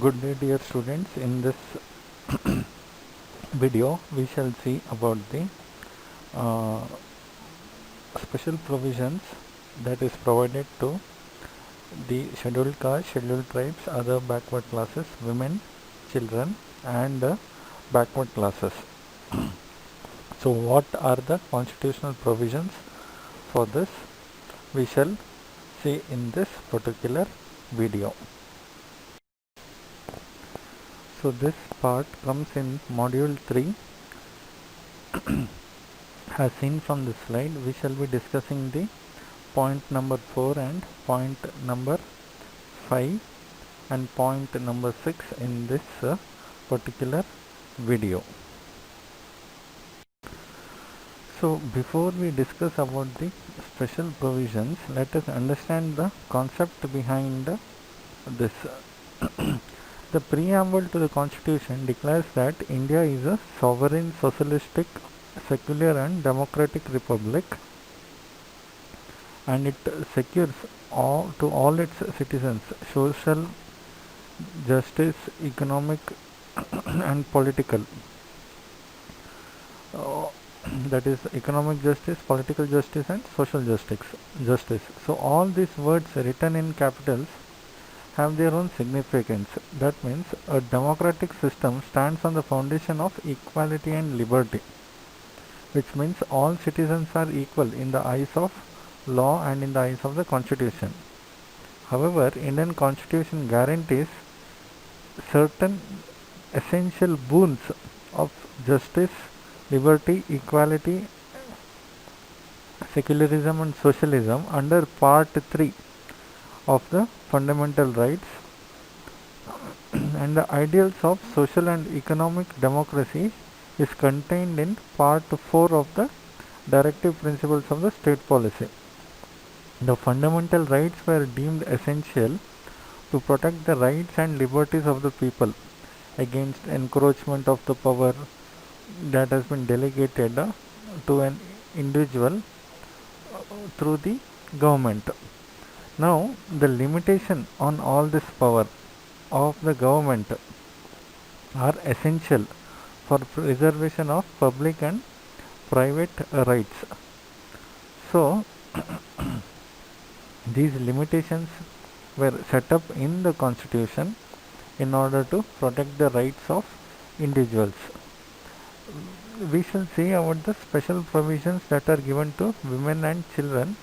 Good day, dear students. In this video, we shall see about the uh, special provisions that is provided to the scheduled castes, scheduled tribes, other backward classes, women, children, and backward classes. So, what are the constitutional provisions for this? We shall see in this particular video. So, this part comes in module 3. As seen from this slide, we shall be discussing the point number 4 and point number 5 and point number 6 in this particular video. So before we discuss about the special provisions, let us understand the concept behind this. The preamble to the Constitution declares that India is a sovereign, socialistic, secular and democratic republic, and it secures to all its citizens social justice, economic and political. That is economic justice, political justice and social justice. So all these words written in capitals have their own significance. That means a democratic system stands on the foundation of equality and liberty, which means all citizens are equal in the eyes of law and in the eyes of the Constitution. However, Indian Constitution guarantees certain essential boons of justice, liberty, equality, secularism and socialism under Part 3 of the Fundamental Rights, and the ideals of social and economic democracy is contained in Part 4 of the Directive Principles of the State Policy. The fundamental rights were deemed essential to protect the rights and liberties of the people against encroachment of the power that has been delegated to an individual through the government. Now, the limitation on all this power of the government are essential for preservation of public and private rights. So, these limitations were set up in the Constitution in order to protect the rights of individuals. We shall see about the special provisions that are given to women and children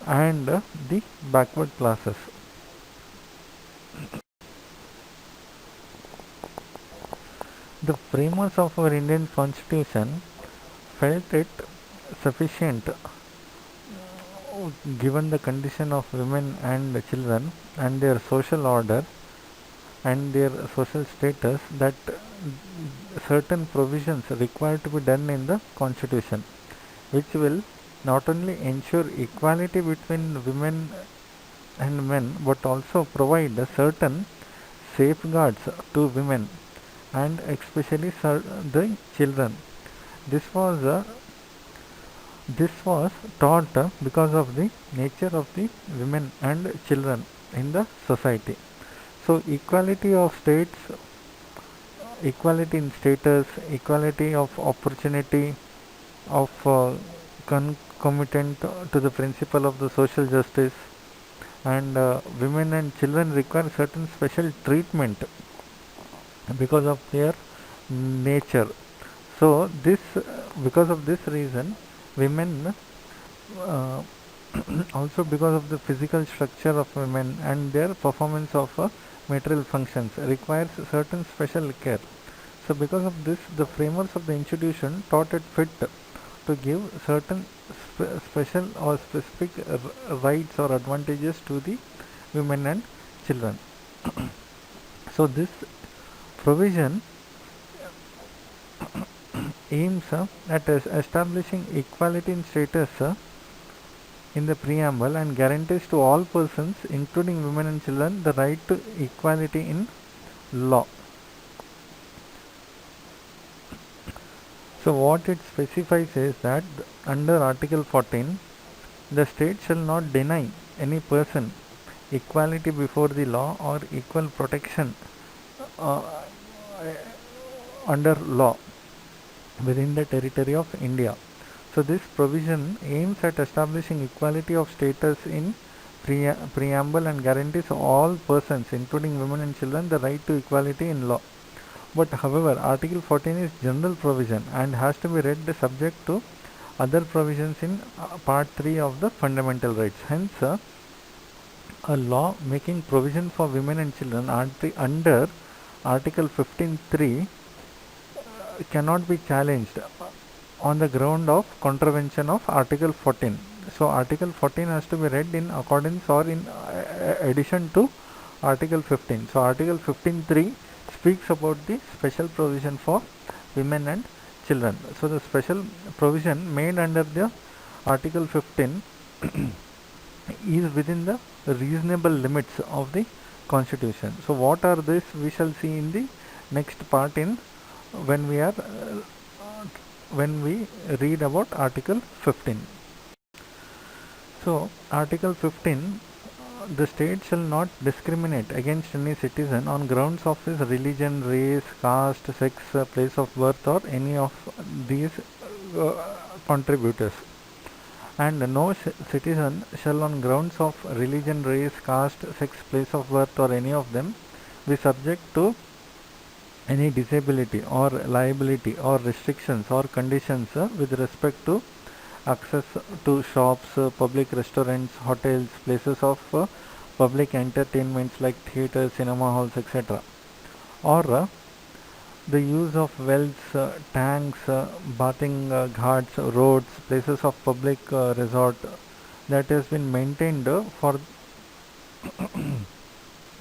and the backward classes. The framers of our Indian Constitution felt it sufficient, given the condition of women and children and their social order and their social status, that certain provisions required to be done in the Constitution, which will not only ensure equality between women and men but also provide certain safeguards to women and especially the children. This was taught because of the nature of the women and children in the society. So equality of states, equality in status, equality of opportunity, of concomitant to the principle of the social justice, and women and children require certain special treatment because of their nature. So this, because of this reason, women also because of the physical structure of women and their performance of material functions requires certain special care. So because of this, the framers of the institution thought it fit to give certain special or specific rights or advantages to the women and children. So this provision aims at establishing equality in status in the preamble and guarantees to all persons, including women and children, the right to equality in law. So what it specifies is that under Article 14, the state shall not deny any person equality before the law or equal protection uh, under law within the territory of India. So this provision aims at establishing equality of status in preamble and guarantees all persons, including women and children, the right to equality in law. But however, Article 14 is general provision and has to be read subject to other provisions in Part 3 of the fundamental rights. Hence, a law making provision for women and children under Article 15(3) cannot be challenged on the ground of contravention of Article 14. So Article 14 has to be read in accordance or in addition to Article 15. So Article 15(3) speaks about the special provision for women and children. So the special provision made under the Article 15 is within the reasonable limits of the Constitution. So what are this? We shall see in the next part in when we read about Article 15. So Article 15, the state shall not discriminate against any citizen on grounds of his religion, race, caste, sex, place of birth, or any of these contributors. And no citizen shall on grounds of religion, race, caste, sex, place of birth, or any of them be subject to any disability or liability or restrictions or conditions with respect to access to shops, public restaurants, hotels, places of public entertainments like theaters, cinema halls, etc. Or the use of wells, tanks, bathing ghats, roads, places of public resort that has been maintained for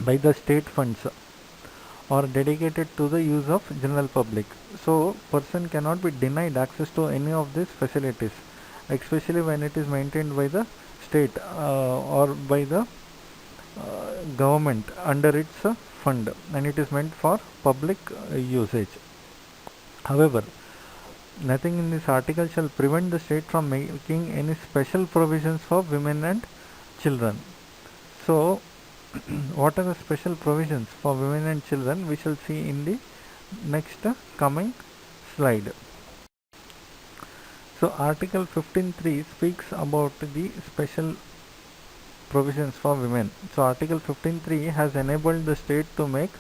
by the state funds or dedicated to the use of general public. So person cannot be denied access to any of these facilities, especially when it is maintained by the state or by the government under its fund, and it is meant for public usage. However, nothing in this article shall prevent the state from making any special provisions for women and children. So what are the special provisions for women and children? We shall see in the next coming slide. So Article 15(3) speaks about the special provisions for women. So Article 15(3) has enabled the state to make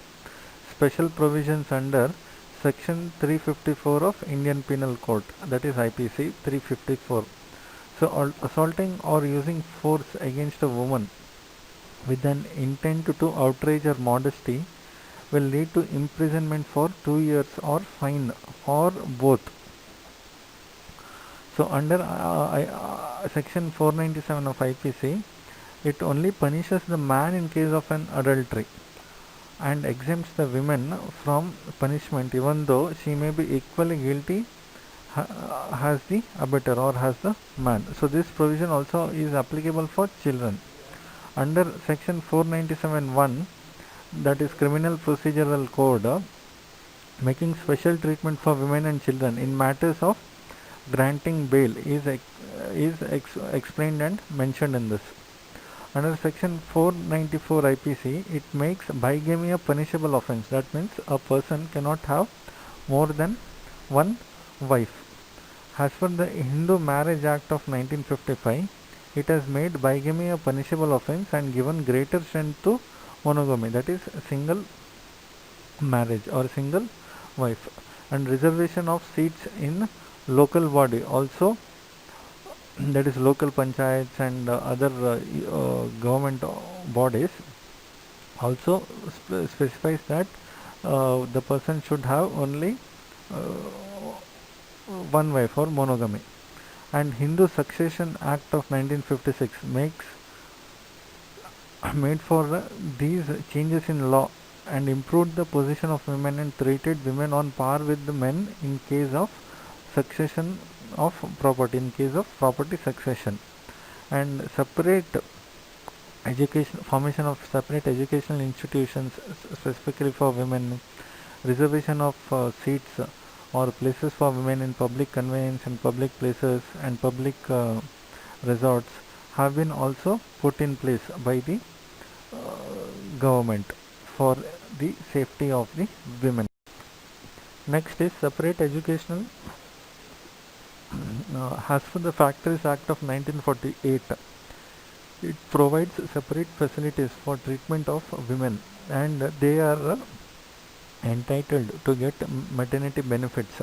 special provisions under Section 354 of Indian Penal Code, that is IPC 354. So assaulting or using force against a woman with an intent to outrage her modesty will lead to imprisonment for 2 years or fine or both. So under Section 497 of IPC, it only punishes the man in case of an adultery and exempts the women from punishment, even though she may be equally guilty as the abettor or as the man. So this provision also is applicable for children. Under Section 497(1), that is Criminal Procedural Code, making special treatment for women and children in matters of granting bail is explained and mentioned in this. Under Section 494 IPC, it makes bigamy a punishable offence. That means a person cannot have more than one wife. As per the Hindu Marriage Act of 1955, it has made bigamy a punishable offence and given greater strength to monogamy, that is single marriage or single wife. And reservation of seats in local body also, that is local panchayats and other government bodies, also specifies that the person should have only one wife or monogamy. And Hindu Succession Act of 1956 made for these changes in law and improved the position of women and treated women on par with the men in case of succession of property, in case of property succession. And formation of separate educational institutions specifically for women, reservation of seats or places for women in public conveyance and public places and public resorts have been also put in place by the government for the safety of the women. Next is separate educational. As for the Factories Act of 1948, it provides separate facilities for treatment of women, and they are entitled to get maternity benefits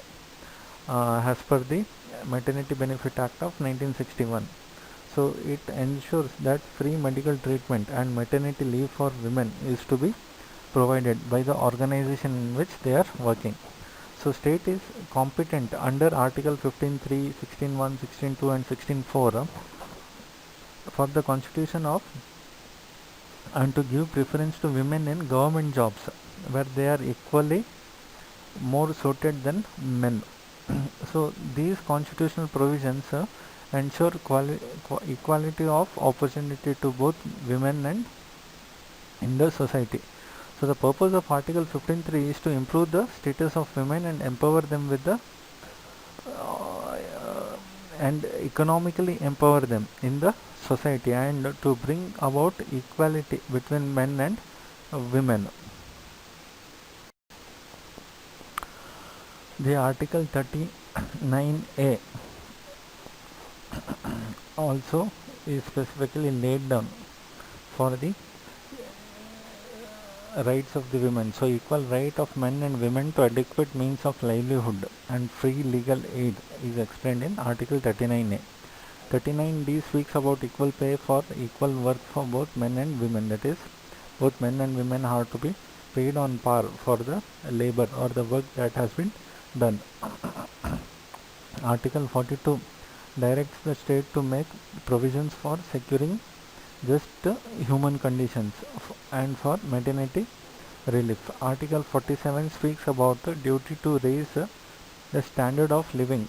as per the Maternity Benefit Act of 1961. So it ensures that free medical treatment and maternity leave for women is to be provided by the organization in which they are working. So state is competent under Article 15.3, 16.1, 16.2 and 16.4 for the constitution of and to give preference to women in government jobs where they are equally more suited than men. So these constitutional provisions ensure equality of opportunity to both women and in the society. So the purpose of Article 15.3 is to improve the status of women and empower them with the and economically empower them in the society and to bring about equality between men and women. The Article 39A also is specifically laid down for the rights of the women. So equal right of men and women to adequate means of livelihood and free legal aid is explained in Article 39A. 39D speaks about equal pay for equal work for both men and women. That is, both men and women have to be paid on par for the labor or the work that has been done. Article 42 directs the state to make provisions for securing just human conditions and for maternity relief. Article 47 speaks about the duty to raise the standard of living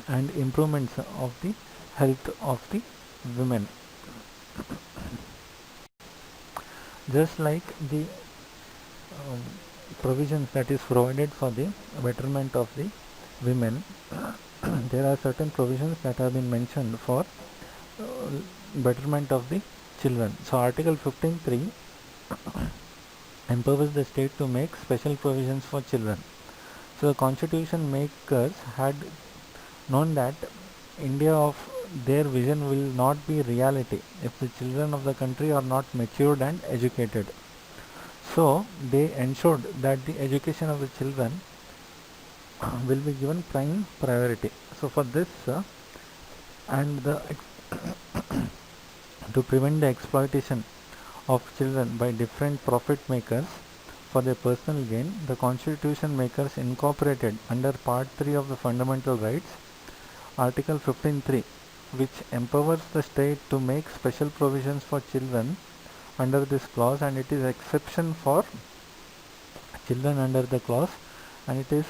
and improvements of the health of the women. Just like the provisions that is provided for the betterment of the women, there are certain provisions that have been mentioned for betterment of the children. So Article 15.3 empowers the state to make special provisions for children. So the constitution makers had known that India of their vision will not be reality if the children of the country are not matured and educated. So they ensured that the education of the children will be given prime priority. So for this and the to prevent the exploitation of children by different profit makers for their personal gain, the constitution makers incorporated under Part 3 of the Fundamental Rights Article 15.3, which empowers the state to make special provisions for children under this clause, and it is exception for children under the clause, and it is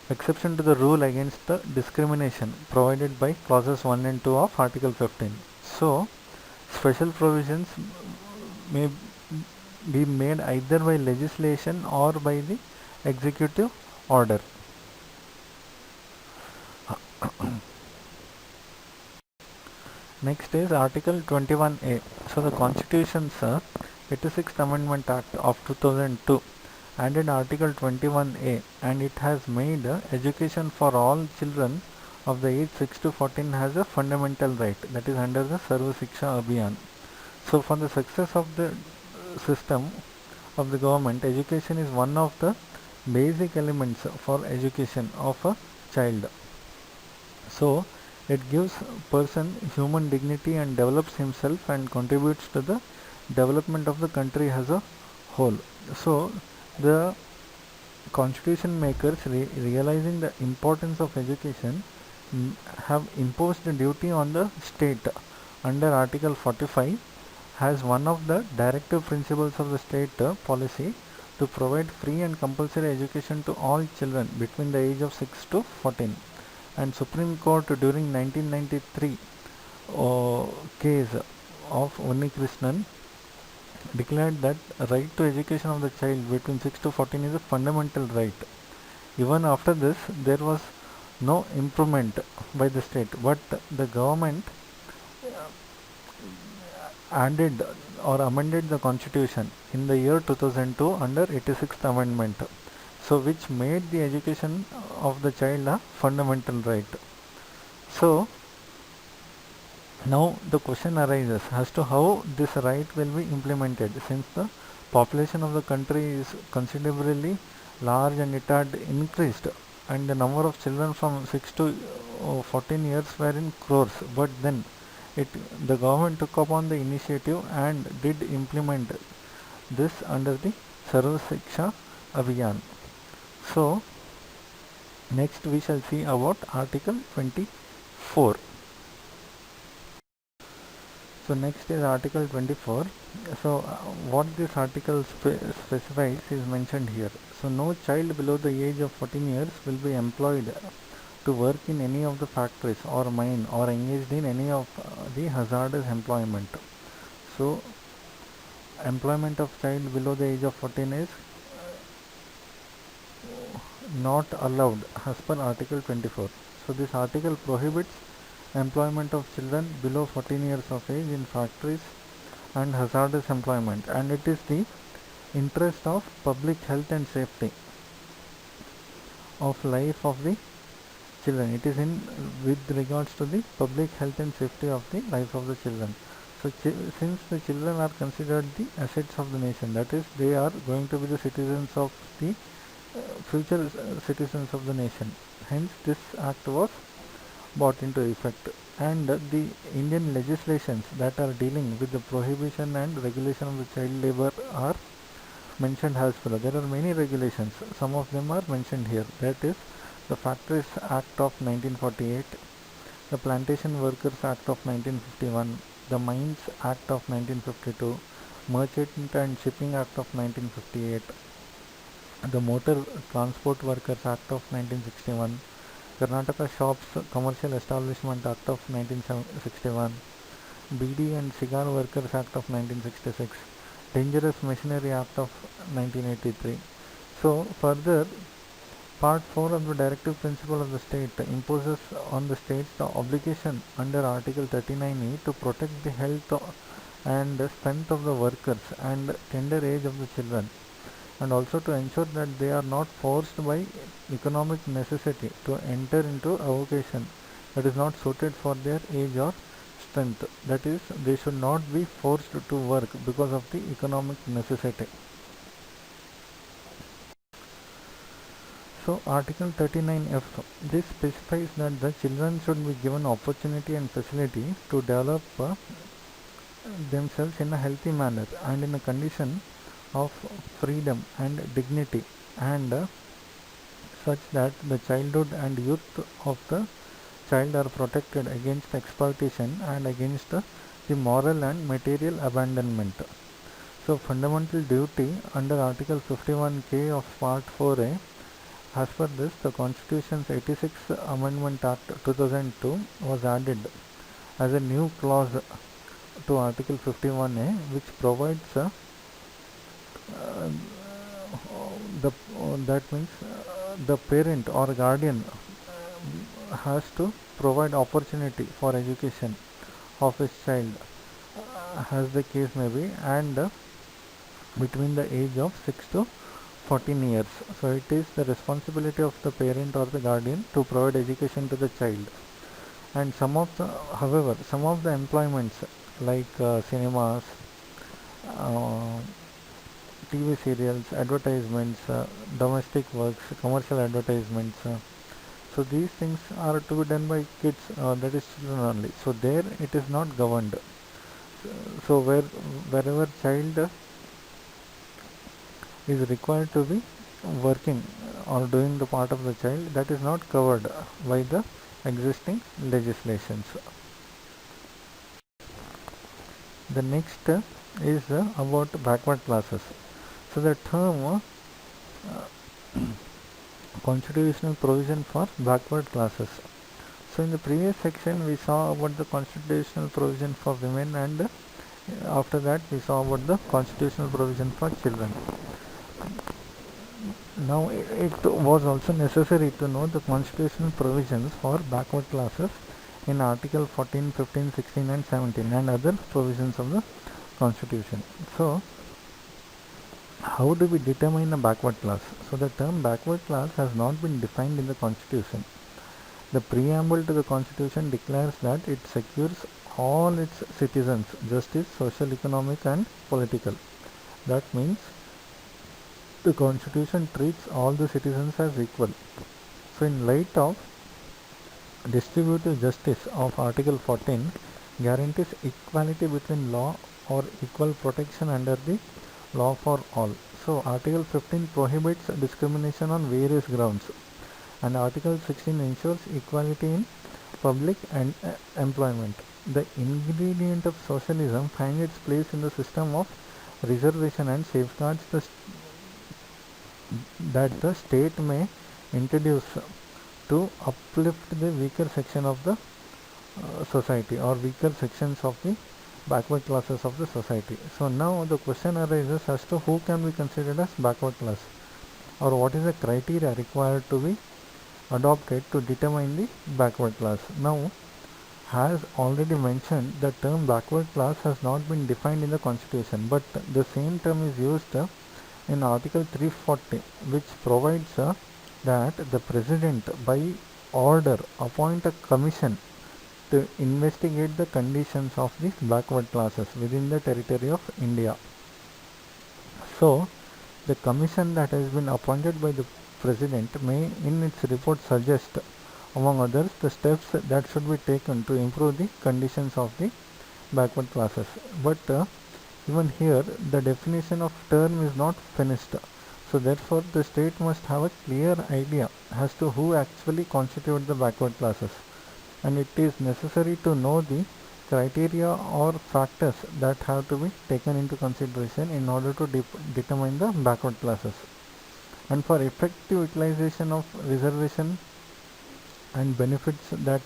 exception to the rule against the discrimination provided by clauses 1 and 2 of Article 15. So special provisions may be made either by legislation or by the executive order. Next is Article 21A. So the Constitution's 86th Amendment Act of 2002 added Article 21A, and it has made education for all children of the age 6 to 14 has a fundamental right, that is under the Sarva Shiksha Abhiyan. So for the success of the system of the government, education is one of the basic elements for education of a child. So it gives person human dignity and develops himself and contributes to the development of the country as a whole. So the constitution makers realizing the importance of education have imposed a duty on the state under Article 45 as one of the directive principles of the state policy to provide free and compulsory education to all children between the age of 6 to 14. And Supreme Court during 1993 case of Unni Krishnan declared that right to education of the child between 6 to 14 is a fundamental right. Even after this, there was no improvement by the state, but the government added or amended the constitution in the year 2002 under 86th amendment, so which made the education of the child a fundamental right. So now the question arises as to how this right will be implemented, since the population of the country is considerably large and it had increased, and the number of children from 6 to 14 years were in crores. But then it the government took upon the initiative and did implement this under the Sarva Shiksha Abhiyan. So next we shall see about Article 24. So next is Article 24. So what this article specifies is mentioned here. So no child below the age of 14 years will be employed to work in any of the factories or mine or engaged in any of the hazardous employment. So employment of child below the age of 14 is not allowed as per Article 24. So this article prohibits employment of children below 14 years of age in factories and hazardous employment, and it is the interest of public health and safety of life of the children. It is in with regards to the public health and safety of the life of the children. So since the children are considered the assets of the nation, that is, they are going to be the citizens of the future citizens of the nation. Hence this act was brought into effect, and the Indian legislations that are dealing with the prohibition and regulation of the child labor are mentioned as follows. There are many regulations, some of them are mentioned here. That is the Factories Act of 1948, the Plantation Workers Act of 1951, the Mines Act of 1952, Merchant and Shipping Act of 1958, the Motor Transport Workers Act of 1961, Karnataka Shops Commercial Establishment Act of 1961, BD and Cigar Workers Act of 1966, Dangerous Machinery Act of 1983. So further, Part 4 of the Directive Principle of the State imposes on the states the obligation under Article 39E to protect the health and strength of the workers and tender age of the children, and also to ensure that they are not forced by economic necessity to enter into a vocation that is not suited for their age or strength. That is, they should not be forced to work because of the economic necessity. So Article 39F, this specifies that the children should be given opportunity and facility to develop themselves in a healthy manner and in a condition of freedom and dignity, and such that the childhood and youth of the child are protected against exploitation and against the moral and material abandonment. So fundamental duty under Article 51K of Part 4A. As per this, the Constitution's 86th Amendment Act 2002 was added as a new clause to Article 51A, which provides that means the parent or guardian has to provide opportunity for education of his child, as the case may be, and between the age of 6 to 14 years. So it is the responsibility of the parent or the guardian to provide education to the child. And however, some of the employments like cinemas, TV serials, advertisements, domestic works, commercial advertisements. So these things are to be done by kids, that is children only. So there it is not governed. So wherever child is required to be working or doing the part of the child, that is not covered by the existing legislations. The next is about backward classes. So the term constitutional provision for backward classes. So in the previous section we saw about the constitutional provision for women, and after that we saw about the constitutional provision for children. Now it was also necessary to know the constitutional provisions for backward classes in Article 14, 15, 16 and 17 and other provisions of the Constitution. So, how do we determine a backward class? So, the term backward class has not been defined in the Constitution. The preamble to the Constitution declares that it secures all its citizens justice, social, economic and political. That means the Constitution treats all the citizens as equal. So, in light of distributive justice of Article 14 guarantees equality between law or equal protection under the law for all. So, Article 15 prohibits discrimination on various grounds, and Article 16 ensures equality in public and employment. The ingredient of socialism finds its place in the system of reservation and safeguards that the state may introduce to uplift the weaker section of the society or weaker sections of the backward classes of the society. So now the question arises as to who can be considered as backward class, or what is the criteria required to be adopted to determine the backward class. Now, as already mentioned, the term backward class has not been defined in the Constitution, but the same term is used in Article 340, which provides that the President by order appoint a commission to investigate the conditions of these backward classes within the territory of India. So, the commission that has been appointed by the President may in its report suggest, among others, the steps that should be taken to improve the conditions of the backward classes. But even here, the definition of term is not finished. So therefore, the state must have a clear idea as to who actually constitute the backward classes, and it is necessary to know the criteria or factors that have to be taken into consideration in order to determine the backward classes. And for effective utilization of reservation and benefits that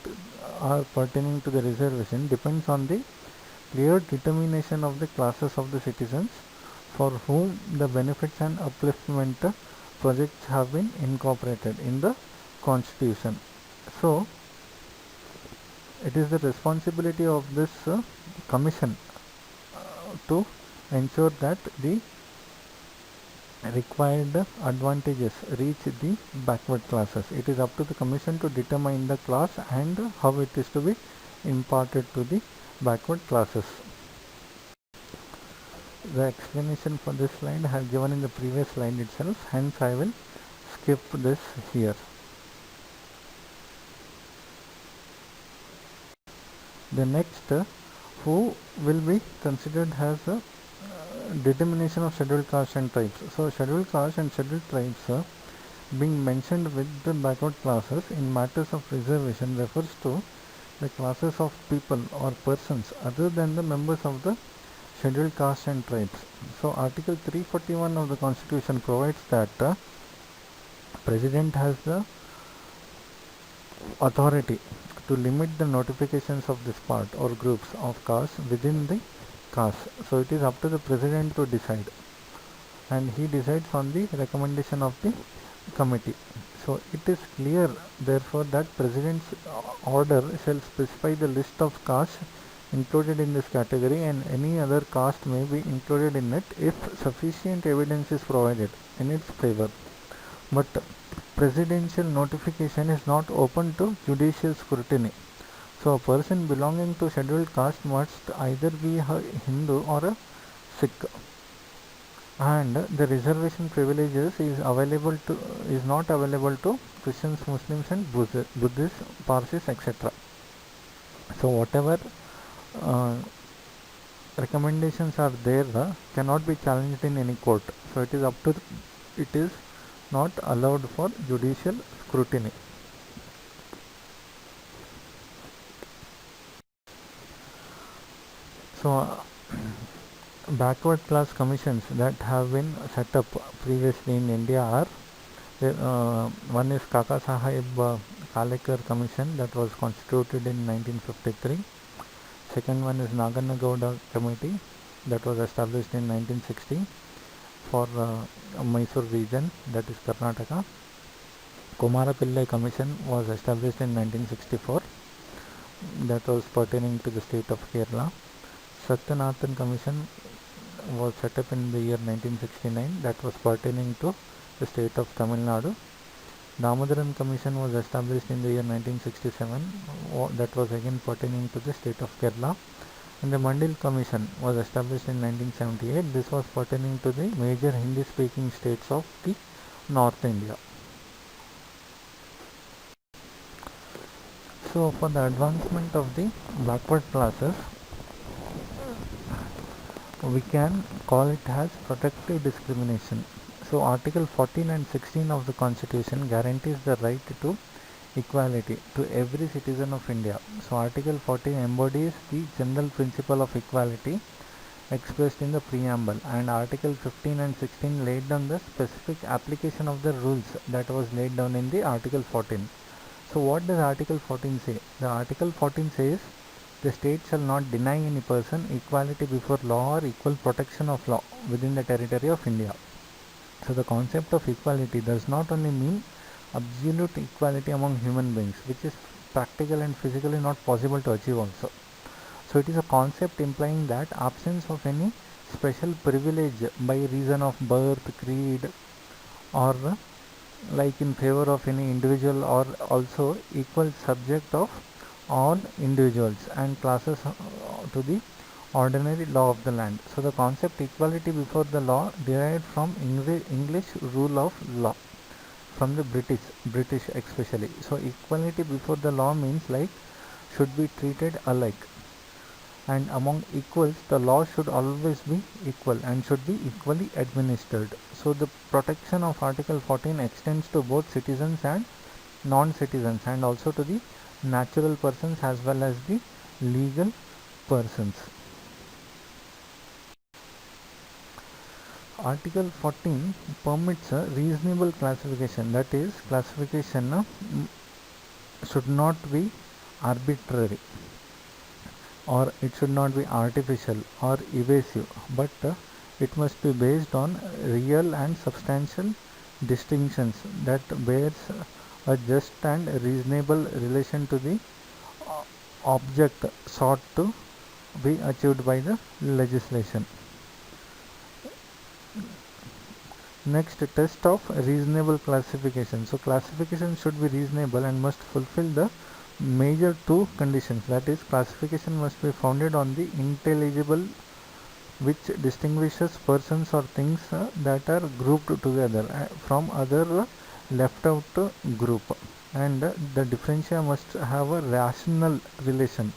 are pertaining to the reservation depends on the clear determination of the classes of the citizens for whom the benefits and upliftment projects have been incorporated in the Constitution. So, it is the responsibility of this commission to ensure that the required advantages reach the backward classes. It is up to the commission to determine the class and how it is to be imparted to the backward classes. The explanation for this slide I have given in the previous slide itself, hence I will skip this here. The next, who will be considered as a determination of scheduled castes and tribes. So scheduled castes and scheduled tribes being mentioned with the backward classes in matters of reservation refers to the classes of people or persons other than the members of the scheduled castes and tribes. So Article 341 of the Constitution provides that President has the authority to limit the notifications of this part or groups of castes within the caste. So it is up to the President to decide, and he decides on the recommendation of the committee. So it is clear therefore that President's order shall specify the list of castes included in this category, and any other caste may be included in it if sufficient evidence is provided in its favor. But presidential notification is not open to judicial scrutiny. So a person belonging to scheduled caste must either be a Hindu or a Sikh, and the reservation privileges is not available to Christians, Muslims and Buddhists, Parsis, etc. So whatever recommendations are there cannot be challenged in any court. So it is not allowed for judicial scrutiny. So backward class commissions that have been set up previously in India are one is Kaka Sahib Kalekar Commission that was constituted in 1953. Second one is Nagana Gowda Committee that was established in 1960 for Mysore region, that is Karnataka. Kumara Pillai Commission was established in 1964 that was pertaining to the state of Kerala. Satyanathan Commission was set up in the year 1969, that was pertaining to the state of Tamil Nadu. Damodaran Commission was established in the year 1967, that was again pertaining to the state of Kerala. And the Mandil Commission was established in 1978. This was pertaining to the major Hindi speaking states of the North India. So for the advancement of the backward classes, we can call it as protective discrimination. So Article 14 and 16 of the Constitution guarantees the right to equality to every citizen of India. So Article 14 embodies the general principle of equality expressed in the preamble, and Article 15 and 16 laid down the specific application of the rules that was laid down in the Article 14. So what does Article 14 say? The Article 14 says the state shall not deny any person equality before law or equal protection of law within the territory of India. So the concept of equality does not only mean absolute equality among human beings, which is practical and physically not possible to achieve also. So it is a concept implying that absence of any special privilege by reason of birth, creed, or like in favor of any individual, or also equal subject of all individuals and classes to the ordinary law of the land. So the concept equality before the law derived from English rule of law, from the British especially. So equality before the law means like should be treated alike, and among equals the law should always be equal and should be equally administered. So the protection of Article 14 extends to both citizens and non-citizens, and also to the natural persons as well as the legal persons. Article 14 permits a reasonable classification, that is, classification should not be arbitrary, or it should not be artificial or evasive, but it must be based on real and substantial distinctions that bears a just and reasonable relation to the object sought to be achieved by the legislation. Next, test of reasonable classification. So classification should be reasonable and must fulfill the major two conditions, that is, classification must be founded on the intelligible, which distinguishes persons or things that are grouped together from other left out group, and the differentia must have a rational relation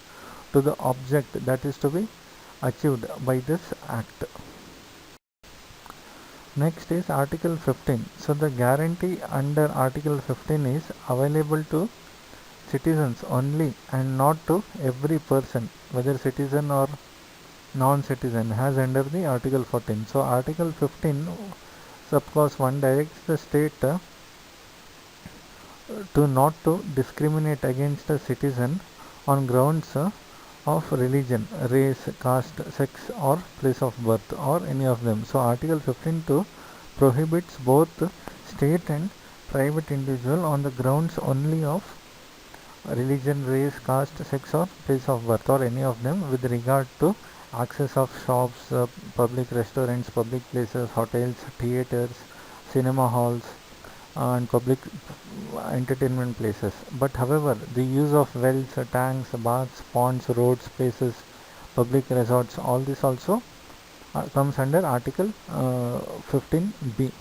to the object that is to be achieved by this act. Next is Article 15. So the guarantee under Article 15 is available to citizens only and not to every person, whether citizen or non-citizen, has under the Article 14. So Article 15 subclause 1 directs the state to not to discriminate against a citizen on grounds of religion, race, caste, sex, or place of birth, or any of them. So Article 15(2) prohibits both state and private individual on the grounds only of religion, race, caste, sex, or place of birth, or any of them, with regard to access of shops, public restaurants, public places, hotels, theaters, cinema halls, and public entertainment places. But however, the use of wells, tanks, baths, ponds, roads, places, public resorts, all this also comes under Article 15b.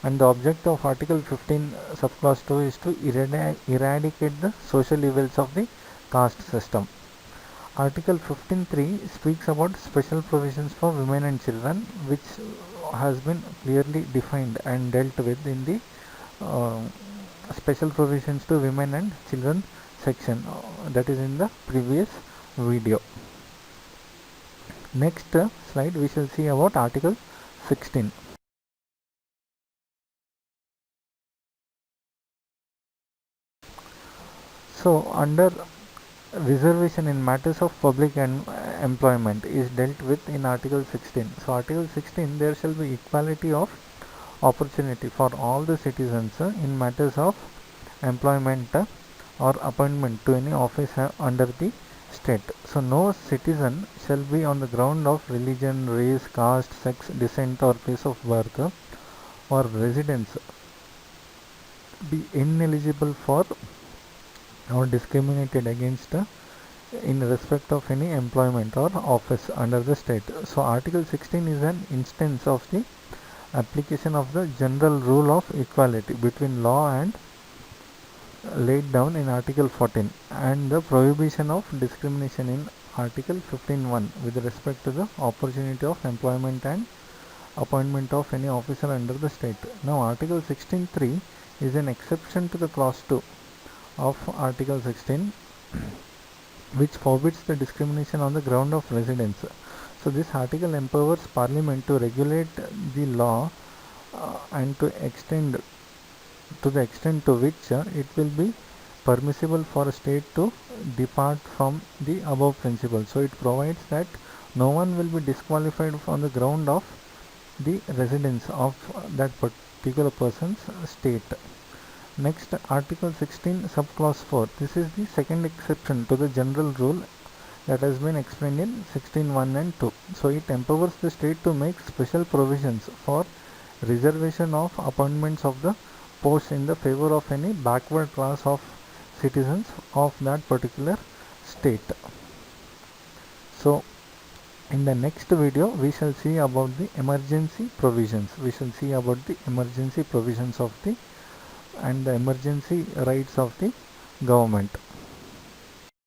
And the object of Article 15 subclause 2 is to eradicate the social evils of the caste system. Article 15(3) speaks about special provisions for women and children, which has been clearly defined and dealt with in the special provisions to women and children section, that is in the previous video. Next slide we shall see about Article 16. So under reservation in matters of public and employment is dealt with in Article 16. So Article 16, there shall be equality of opportunity for all the citizens in matters of employment or appointment to any office under the state. So no citizen shall be on the ground of religion, race, caste, sex, descent or place of birth or residence be ineligible for or discriminated against in respect of any employment or office under the state. So Article 16 is an instance of the application of the general rule of equality between law and laid down in Article 14 and the prohibition of discrimination in Article 15(1) with respect to the opportunity of employment and appointment of any officer under the state. Now Article 16(3) is an exception to the clause 2 of Article 16 which forbids the discrimination on the ground of residence. So this article empowers Parliament to regulate the law and to the extent to which it will be permissible for a state to depart from the above principle. So it provides that no one will be disqualified on the ground of the residence of that particular person's state. Next, Article 16 subclause 4. This is the second exception to the general rule that has been explained in 16(1) and 2. So it empowers the state to make special provisions for reservation of appointments of the posts in the favor of any backward class of citizens of that particular state. So in the next video we shall see about the emergency provisions. We shall see about the emergency provisions of the and the emergency rights of the government.